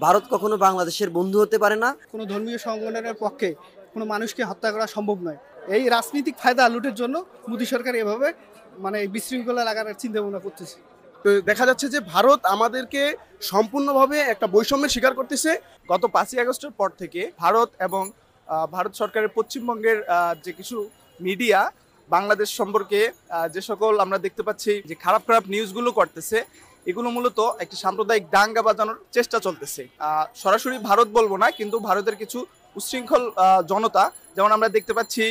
ভারত কখনো বাংলাদেশের বন্ধু হতে পারে না। কোনো ধর্মীয় সংগঠনের পক্ষে কোনো মানুষকে হত্যা করা সম্ভব নয়। এই রাজনৈতিক ফায়দা লুটের জন্য মোদী সরকার এভাবে বিশৃঙ্খলা লাগানোর চিন্তা ভাবনা করতেছে। তো দেখা যাচ্ছে যে ভারত আমাদেরকে সম্পূর্ণভাবে একটা বৈষম্যের শিকার করতেছে। গত 5ই আগস্টের পর থেকে ভারত এবং ভারত সরকারের পশ্চিমবঙ্গের যে কিছু মিডিয়া বাংলাদেশ সম্পর্কে যে সকল আমরা দেখতে পাচ্ছি যে খারাপ খারাপ নিউজগুলো করতেছে, এগুলো মূলত একটি সাম্প্রদায়িক দাঙ্গা বাজানোর চেষ্টা চলতেছে। সরাসরি ভারত বলবো না, কিন্তু ভারতের কিছু উচ্ছৃঙ্খল জনতা, যেমন আমরা দেখতে পাচ্ছি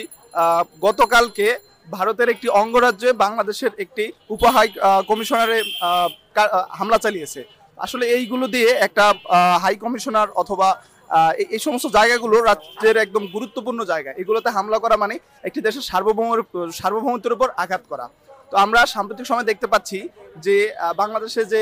গতকালকে ভারতের একটি অঙ্গরাজ্যে বাংলাদেশের একটি উপহাই কমিশনারে হামলা চালিয়েছে। আসলে এইগুলো দিয়ে একটা হাই কমিশনার অথবা এই সমস্ত জায়গাগুলো রাজ্যের একদম গুরুত্বপূর্ণ জায়গা, এগুলোতে হামলা করা মানে একটি দেশের সার্বভৌমত্বের উপর আঘাত করা। তো আমরা সাম্প্রতিক সময় দেখতে পাচ্ছি যে বাংলাদেশে যে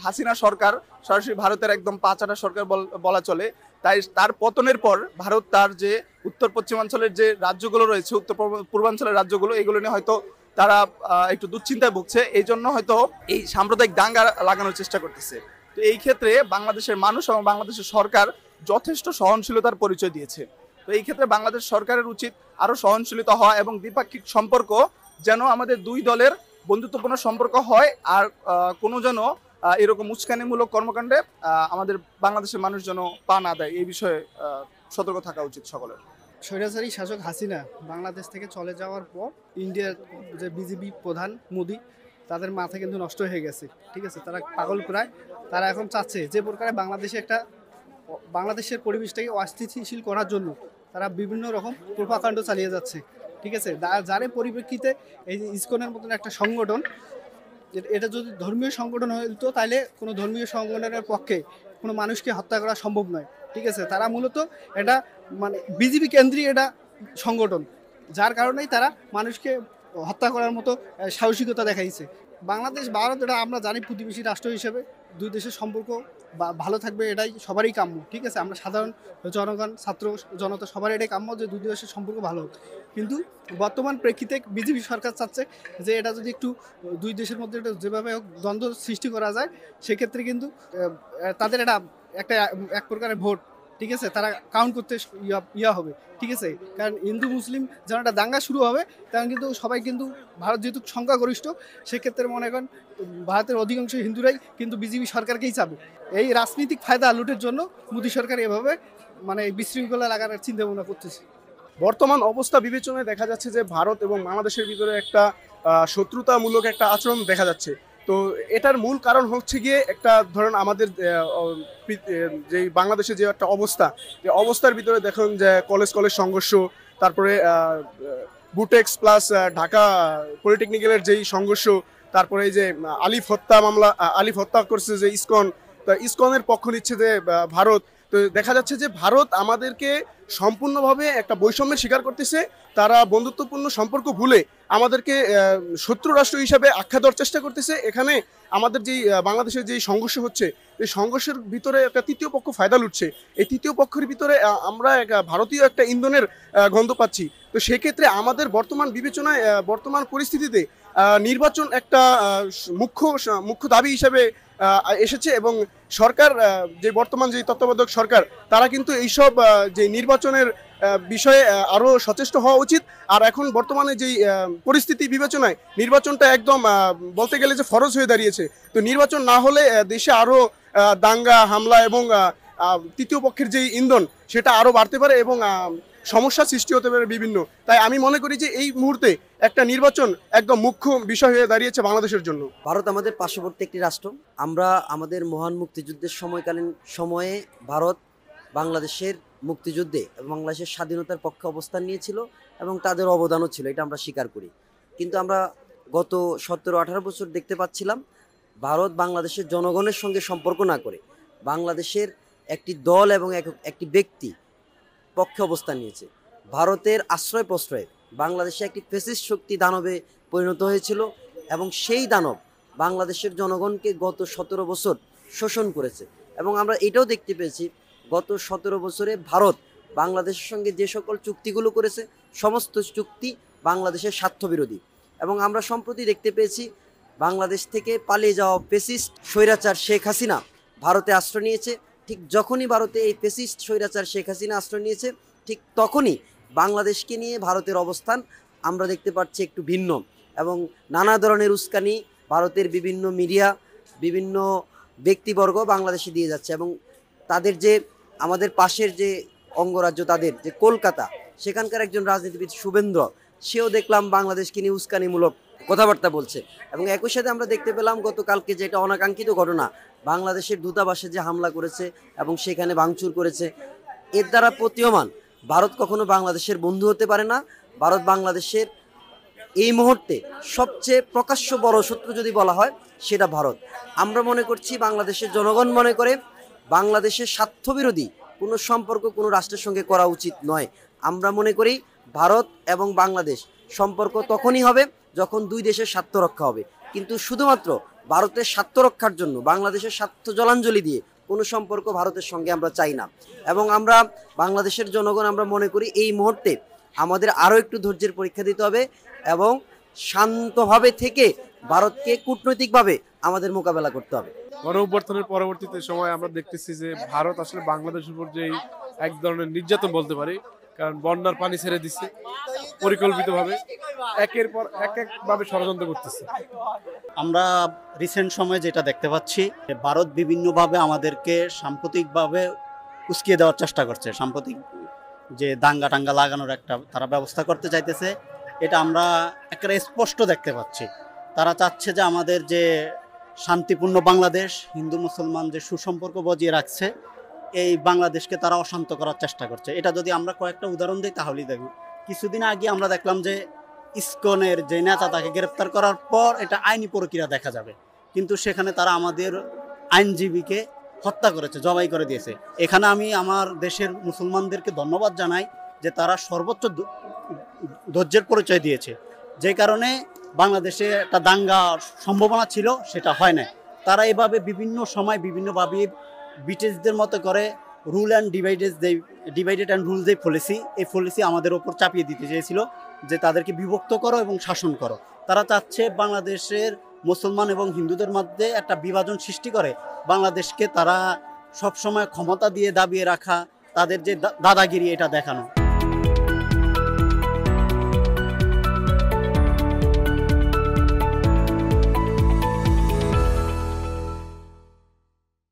হাসিনা সরকার, সরাসরি ভারতের একদম পাচাটা সরকার বলা চলে, তাই তার পতনের পর ভারত তার যে উত্তর পশ্চিমাঞ্চলের যে রাজ্যগুলো রয়েছে, উত্তর পূর্বাঞ্চলের রাজ্যগুলো, এগুলো নিয়ে হয়তো তারা একটু দুশ্চিন্তায় ভুগছে, এই জন্য হয়তো এই সাম্প্রদায়িক দাঙ্গা লাগানোর চেষ্টা করতেছে। তো এই ক্ষেত্রে বাংলাদেশের মানুষ এবং বাংলাদেশের সরকার যথেষ্ট সহনশীলতার পরিচয় দিয়েছে। তো এই ক্ষেত্রে বাংলাদেশ সরকারের উচিত আরো সহনশীলতা হওয়া এবং দ্বিপাক্ষিক সম্পর্ক যেন আমাদের দুই দলের বন্ধুত্বপূর্ণ সম্পর্ক হয়, আর কোনো যেন এরকম উস্কানিমূলক কর্মকাণ্ডে আমাদের বাংলাদেশের মানুষ যেন পা না দেয়, এই বিষয়ে সতর্ক থাকা উচিত সকলের। স্বৈরাচারী শাসক হাসিনা বাংলাদেশ থেকে চলে যাওয়ার পর ইন্ডিয়ার যে বিজেপি প্রধান মোদি, তাদের মাথা কিন্তু নষ্ট হয়ে গেছে। ঠিক আছে, তারা পাগল প্রায়। তারা এখন চাচ্ছে যে প্রকারে বাংলাদেশের পরিবেশটাকে অস্থিতিশীল করার জন্য তারা বিভিন্ন রকম প্রোপাকাণ্ড চালিয়ে যাচ্ছে। ঠিক আছে, যার পরিপ্রেক্ষিতে এই যে ইসকনের মতন একটা সংগঠন, এটা যদি ধর্মীয় সংগঠন হতো তাহলে কোনো ধর্মীয় সংগঠনের পক্ষে কোনো মানুষকে হত্যা করা সম্ভব নয়। ঠিক আছে, তারা মূলত এটা বিজেপি কেন্দ্রিক এটা সংগঠন, যার কারণেই তারা মানুষকে হত্যা করার মতো সাহসিকতা দেখাইছে। বাংলাদেশ ভারত এটা আমরা জানি প্রতিবেশী রাষ্ট্র হিসেবে দুই দেশের সম্পর্ক ভালো থাকবে, এটাই সবারই কাম্য। ঠিক আছে, আমরা সাধারণ জনগণ, ছাত্র জনতা সবার এটাই কাম্য যে দুই দেশের সম্পর্ক ভালো হোক। কিন্তু বর্তমান প্রেক্ষিতে বিজেপি সরকার চাচ্ছে যে এটা যদি একটু দুই দেশের মধ্যে এটা যেভাবে হোক দ্বন্দ্ব সৃষ্টি করা যায়, সেক্ষেত্রে কিন্তু তাদের এটা একটা এক প্রকারের ভোট, ঠিক আছে, তারা কাউন্ট করতে ইয়া হবে। ঠিক আছে, কারণ হিন্দু মুসলিম যেন একটা দাঙ্গা শুরু হবে, তখন কিন্তু সবাই কিন্তু ভারত যেহেতু সংখ্যাগরিষ্ঠ, সেক্ষেত্রে মনে করেন ভারতের অধিকাংশ হিন্দুরাই কিন্তু বিজেপি সরকারকেই চাবে। এই রাজনৈতিক ফায়দা লুটের জন্য মোদী সরকার এভাবে বিশৃঙ্খলা লাগানোর চিন্তা ভাবনা করতেছে। বর্তমান অবস্থা বিবেচনায় দেখা যাচ্ছে যে ভারত এবং বাংলাদেশের ভিতরে একটা শত্রুতামূলক একটা আচরণ দেখা যাচ্ছে। তো এটার মূল কারণ হচ্ছে গিয়ে একটা ধরেন আমাদের যে বাংলাদেশে যে একটা অবস্থা, যে অবস্থার ভিতরে দেখুন যে কলেজ সংঘর্ষ, তারপরে বুটেক্স প্লাস ঢাকা পলিটেকনিক্যালের যেই সংঘর্ষ, তারপরে এই যে আলিফ হত্যা করছে যে ইসকন, তা ইসকনের পক্ষ নিচ্ছে যে ভারত। তো দেখা যাচ্ছে যে ভারত আমাদেরকে সম্পূর্ণভাবে একটা বৈষম্যের শিকার করতেছে। তারা বন্ধুত্বপূর্ণ সম্পর্ক ভুলে আমাদেরকে শত্রু রাষ্ট্র হিসাবে আখ্যা দেওয়ার চেষ্টা করতেছে। এখানে আমাদের যেই বাংলাদেশের যেই সংঘর্ষ হচ্ছে, এই সংঘর্ষের ভিতরে একটা তৃতীয় পক্ষ ফায়দা লুটছে। এই তৃতীয় পক্ষের ভিতরে আমরা ভারতীয় একটা ইন্ধনের গন্ধ পাচ্ছি। তো সেক্ষেত্রে আমাদের বর্তমান বিবেচনায় বর্তমান পরিস্থিতিতে নির্বাচন একটা মুখ্য দাবি হিসাবে এসেছে, এবং সরকার যে বর্তমান যে তত্ত্বাবধায়ক সরকার, তারা কিন্তু এইসব যে নির্বাচনের বিষয়ে আরও সচেষ্ট হওয়া উচিত। আর এখন বর্তমানে যেই পরিস্থিতি বিবেচনায় নির্বাচনটা একদম বলতে গেলে যে ফরজ হয়ে দাঁড়িয়েছে। তো নির্বাচন না হলে দেশে আরও দাঙ্গা হামলা এবং তৃতীয় পক্ষের যেই ইন্ধন, সেটা আরও বাড়তে পারে এবং সমস্যা সৃষ্টি হতে পারে বিভিন্ন। তাই আমি মনে করি যে এই মুহূর্তে একটা নির্বাচন একদম মুখ্য বিষয় হয়ে দাঁড়িয়েছে বাংলাদেশের জন্য। ভারত আমাদের পার্শ্ববর্তী একটি রাষ্ট্র। আমরা আমাদের মহান মুক্তিযুদ্ধের সময়কালীন সময়ে ভারত বাংলাদেশের মুক্তিযুদ্ধে এবং বাংলাদেশের স্বাধীনতার পক্ষে অবস্থান নিয়েছিল এবং তাদের অবদানও ছিল, এটা আমরা স্বীকার করি। কিন্তু আমরা গত 17-18 বছর দেখতে পাচ্ছিলাম ভারত বাংলাদেশের জনগণের সঙ্গে সম্পর্ক না করে বাংলাদেশের একটি দল এবং একটি ব্যক্তি পক্ষে অবস্থান নিয়েছে। ভারতের আশ্রয় প্রশ্রয়ে বাংলাদেশে একটি ফ্যাসিস্ট শক্তি দানবে পরিণত হয়েছিল এবং সেই দানব বাংলাদেশের জনগণকে গত 17 বছর শোষণ করেছে। এবং আমরা এটাও দেখতে পেয়েছি গত 17 বছরে ভারত বাংলাদেশের সঙ্গে যে সকল চুক্তিগুলো করেছে, সমস্ত চুক্তি বাংলাদেশের স্বার্থবিরোধী। এবং আমরা সম্প্রতি দেখতে পেয়েছি বাংলাদেশ থেকে পালিয়ে যাওয়া ফ্যাসিস্ট স্বৈরাচার শেখ হাসিনা ভারতে আশ্রয় নিয়েছে, ঠিক যখনই ভারতে এই ফ্যাসিস্ট স্বৈরাচার শেখ হাসিনা আশ্রয় নিয়েছে, ঠিক তখনই বাংলাদেশকে নিয়ে ভারতের অবস্থান আমরা দেখতে পাচ্ছি একটু ভিন্ন। এবং নানা ধরনের উস্কানি ভারতের বিভিন্ন মিডিয়া, বিভিন্ন ব্যক্তিবর্গ বাংলাদেশে দিয়ে যাচ্ছে। এবং তাদের যে আমাদের পাশের যে অঙ্গরাজ্য, তাদের যে কলকাতা, সেখানকার একজন রাজনীতিবিদ শুভেন্দ্র, সেও দেখলাম বাংলাদেশকে নিয়ে উস্কানিমূলক কথাবার্তা বলছে। এবং একই সাথে আমরা দেখতে পেলাম গতকালকে যেটা অনাকাঙ্ক্ষিত ঘটনা, বাংলাদেশের দূতাবাসে যে হামলা করেছে এবং সেখানে ভাঙচুর করেছে, এর দ্বারা প্রতীয়মান ভারত কখনো বাংলাদেশের বন্ধু হতে পারে না। ভারত বাংলাদেশের এই মুহূর্তে সবচেয়ে প্রকাশ্য বড় শত্রু যদি বলা হয়, সেটা ভারত। আমরা মনে করছি, বাংলাদেশের জনগণ মনে করে, বাংলাদেশের স্বার্থবিরোধী কোনো সম্পর্ক কোনো রাষ্ট্রের সঙ্গে করা উচিত নয়। আমরা মনে করি ভারত এবং বাংলাদেশ সম্পর্ক তখনই হবে যখন দুই দেশের স্বার্থ রক্ষা হবে। কিন্তু শুধুমাত্র ভারতের স্বার্থ রক্ষার জন্য বাংলাদেশের স্বার্থ জলাঞ্জলি দিয়ে কোনো সম্পর্ক ভারতের সঙ্গে আমরা চাই না। এবং আমরা বাংলাদেশের জনগণ আমরা মনে করি এই মুহূর্তে আমাদের আরও একটু ধৈর্যের পরীক্ষা দিতে হবে এবং শান্তভাবে থেকে ভারতকে কূটনৈতিকভাবে আমাদের মোকাবেলা করতে হবে। গণঅভ্যুত্থানের পরবর্তীতে সময় আমরা দেখতেছি যে ভারত আসলে বাংলাদেশের উপর যেই এক ধরনের নির্যাতন বলতে পারি, কারণ বন্যার পানি ছেড়ে দিচ্ছে পরিকল্পিতভাবে, একের পর একভাবে ষড়যন্ত্র করতেছে। আমরা রিসেন্ট সময়ে যেটা দেখতে পাচ্ছি, ভারত বিভিন্নভাবে আমাদেরকে সাম্প্রতিকভাবে উস্কিয়ে দেওয়ার চেষ্টা করছে। সাম্প্রতিক যে দাঙ্গা টাঙ্গা লাগানোর একটা তারা ব্যবস্থা করতে চাইতেছে, এটা আমরা একেবারে স্পষ্ট দেখতে পাচ্ছি। তারা চাচ্ছে যে আমাদের যে শান্তিপূর্ণ বাংলাদেশ, হিন্দু মুসলমান যে সুসম্পর্ক বজিয়ে রাখছে, এই বাংলাদেশকে তারা অশান্ত করার চেষ্টা করছে। এটা যদি আমরা কয়েকটা উদাহরণ দিই তাহলেই দেখব। কিছুদিন আগে আমরা দেখলাম যে ইসকনের যে নেতা, তাকে গ্রেপ্তার করার পর এটা আইনি প্রক্রিয়া দেখা যাবে, কিন্তু সেখানে তারা আমাদের আইনজীবীকে হত্যা করেছে, জবাই করে দিয়েছে। এখানে আমি আমার দেশের মুসলমানদেরকে ধন্যবাদ জানাই যে তারা সর্বোচ্চ ধৈর্যের পরিচয় দিয়েছে, যে কারণে বাংলাদেশে একটা দাঙ্গা সম্ভাবনা ছিল, সেটা হয় না। তারা এভাবে বিভিন্ন সময় বিভিন্নভাবে ব্রিটিশদের মতো করে rule and divided and rule যে পলিসি, এই পলিসি আমাদের ওপর চাপিয়ে দিতে চেয়েছিল যে তাদেরকে বিভক্ত করো এবং শাসন করো। তারা চাচ্ছে বাংলাদেশের মুসলমান এবং হিন্দুদের মধ্যে একটা বিভাজন সৃষ্টি করে বাংলাদেশকে তারা সবসময় ক্ষমতা দিয়ে দাবিয়ে রাখা, তাদের যে দাদাগিরি, এটা দেখানো।